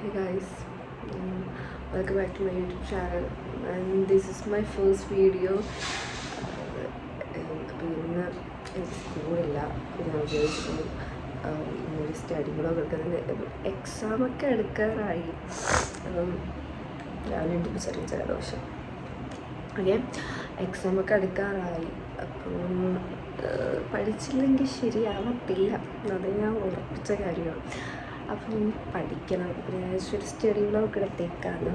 Hey guys, welcome back to my YouTube channel and this is my first video. അപ്പോൾ ഇന്ന് എനിക്ക് സ്കൂളില്ല. ഞാൻ വിചാരിച്ചു ഇന്നൊരു സ്റ്റഡി ബ്ലോഗ് എടുക്കുന്നത്. എക്സാമൊക്കെ എടുക്കാറായി. രാവിലെ എനിക്ക് ചെറിയ ജലദോഷം. ഓക്കെ, എക്സാമൊക്കെ എടുക്കാറായി. അപ്പം പഠിച്ചില്ലെങ്കിൽ ശരിയാവത്തില്ല, അത് ഞാൻ ഉറപ്പിച്ച കാര്യമാണ്. അപ്പം പഠിക്കണം. അപ്പം ഞാൻ ഒരു സ്റ്റഡി ബ്ലോഗ് എടുത്തേക്കാണ്.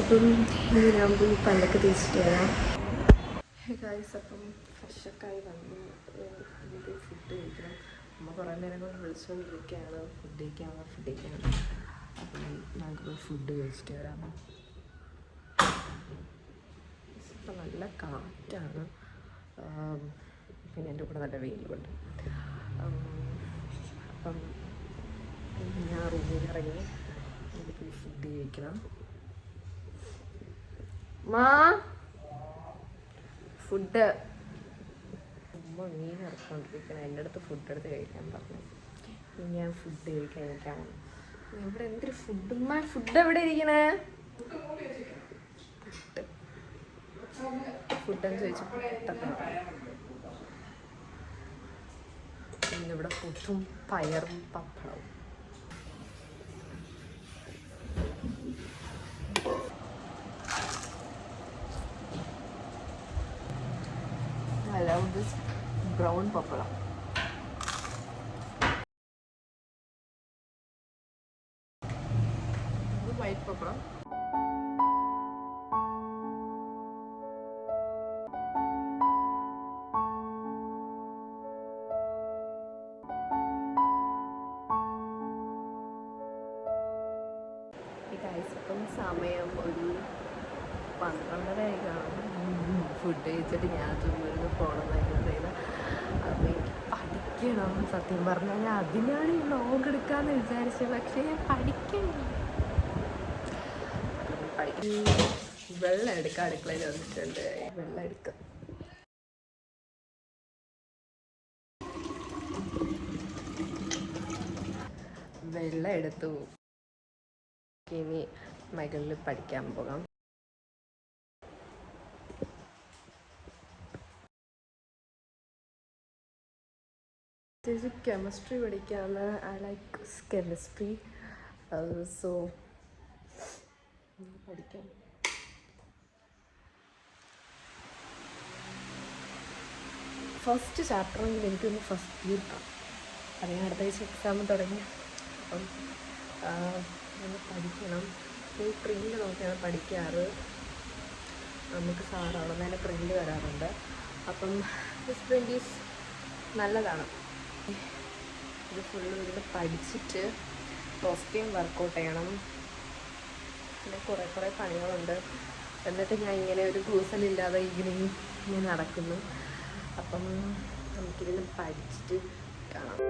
അപ്പം ഇനി ഞാൻ പോയി പല്ലൊക്കെ തേച്ചിട്ട് വരാം. ഗൈസ്, അപ്പം ഫ്രഷൊക്കെയായി വന്നു. ഇത് ഫുഡ് കഴിക്കണം. അമ്മ കുറേ നേരം കൊണ്ട് വിളിച്ചുകൊണ്ടിരിക്കുകയാണ്, ഫുഡ് കഴിക്കാണ്. അപ്പം നമുക്ക് ഫുഡ് കഴിച്ചിട്ട് വരാം. ഇപ്പം നല്ല കാറ്റാണ്, പിന്നെ എൻ്റെ കൂടെ നല്ല വെയിലുണ്ട്. അപ്പം ഞാൻ റൂമിൽ ഇറങ്ങി എനിക്ക് പോയി ഫുഡ് കഴിക്കണം. ഫുഡ് ഉമ്മ മീൻ ഇറക്കൊണ്ടിരിക്കണം. എൻ്റെ അടുത്ത് ഫുഡ് എടുത്ത് കഴിക്കാൻ പറഞ്ഞു. ഞാൻ ഫുഡ് കഴിക്കാനിരിക്കാണ്. ഇവിടെ എന്തൊരു ഫുഡ് എവിടെ ഇരിക്കണേ? ഫുഡെന്ന് ചോദിച്ചപ്പോൾ ഇന്നിവിടെ പുട്ടും പയറും പപ്പടവും. I love this brown papala. This white papala. Guys, ഇപ്പം സമയം ഒരു 12:30 കാണും. ഫുഡ് കഴിച്ചിട്ട് ഞാൻ ചുമ്മാ ഫോണെന്നായിരുന്നു ചെയ്യുന്നത്. അപ്പം എനിക്ക് പഠിക്കണം. സത്യം പറഞ്ഞാൽ ഞാൻ അതിനാണ് ഈ വ്ളോഗ് എടുക്കാമെന്ന് വിചാരിച്ചത്. പക്ഷേ ഞാൻ പഠിക്കണം. വെള്ളം എടുക്കാം. അടുക്കളയിൽ വന്നിട്ടുണ്ട്. വെള്ളം എടുക്കാം. വെള്ളം എടുത്തു. ഇനി മകളിൽ പഠിക്കാൻ പോകാം. കെമിസ്ട്രി പഠിക്കാണ്. I like chemistry. സോ പഠിക്കാം. ഫസ്റ്റ് ചാപ്റ്ററെങ്കിൽ എനിക്കൊന്ന് ഫസ്റ്റ് തീർക്കാം. അത് ഞാൻ അടുത്ത ആഴ്ച എക്സാം തുടങ്ങി. അപ്പം ഒന്ന് പഠിക്കണം. ഈ പ്രിൻ്റ് നോക്കിയാണ് പഠിക്കാറ്. നമുക്ക് സാറാണ് നല്ല പ്രിൻ്റ് വരാറുണ്ട്. അപ്പം ദിസ് പ്രിൻ്റ് ഈസ് നല്ലതാണ്. ഇത് ഫുള്ള് ഇതിൽ പഠിച്ചിട്ട് കോസ്റ്റ്യൂം വർക്കൗട്ട് ചെയ്യണം. പിന്നെ കുറേ പണികളുണ്ട്. എന്നിട്ട് ഞാൻ ഇങ്ങനെ ഒരു കൂസലില്ലാതെ ഇങ്ങനെ നടക്കുന്നു. അപ്പം നമുക്കിതിന് പഠിച്ചിട്ട് കാണാം.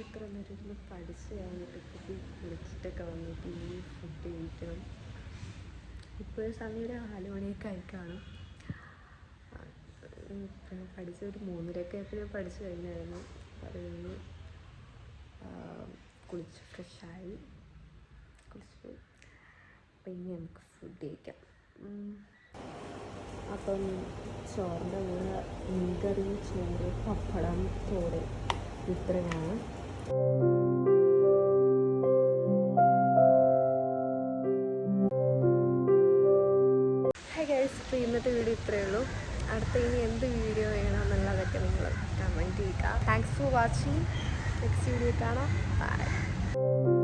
ഇത്ര നേരം പഠിച്ച് കഴിഞ്ഞിട്ട് കുളിച്ചിട്ടൊക്കെ വന്നിട്ട് ഈ ഫുഡ് കഴിക്കണം. ഇപ്പോൾ സമയം ഒരു 4 മണിയൊക്കെ ആയി കാണും. പിന്നെ പഠിച്ച ഒരു 3:30 ആയപ്പോൾ പഠിച്ചു കഴിഞ്ഞായിരുന്നു. അത് കഴിഞ്ഞ് കുളിച്ച് ഫ്രഷായി കുളിച്ചു. അപ്പം ഇനി നമുക്ക് ഫുഡ് കഴിക്കാം. അപ്പം ചോറിൻ്റെ കൂടെ മീൻകറി, ചോറ്, പപ്പടം, തോരൻ ഇത്രയാണ്. ഹായ് ഗൈസ്, അപ്പോൾ ഇന്നത്തെ വീഡിയോ ഇത്രയേ ഉള്ളൂ. അടുത്ത ഇനി എന്ത് വീഡിയോ വേണമെന്നുള്ളതൊക്കെ നിങ്ങൾ കമൻറ്റ് ചെയ്യുക. Thanks for watching. Next video കാണാം. ബൈ.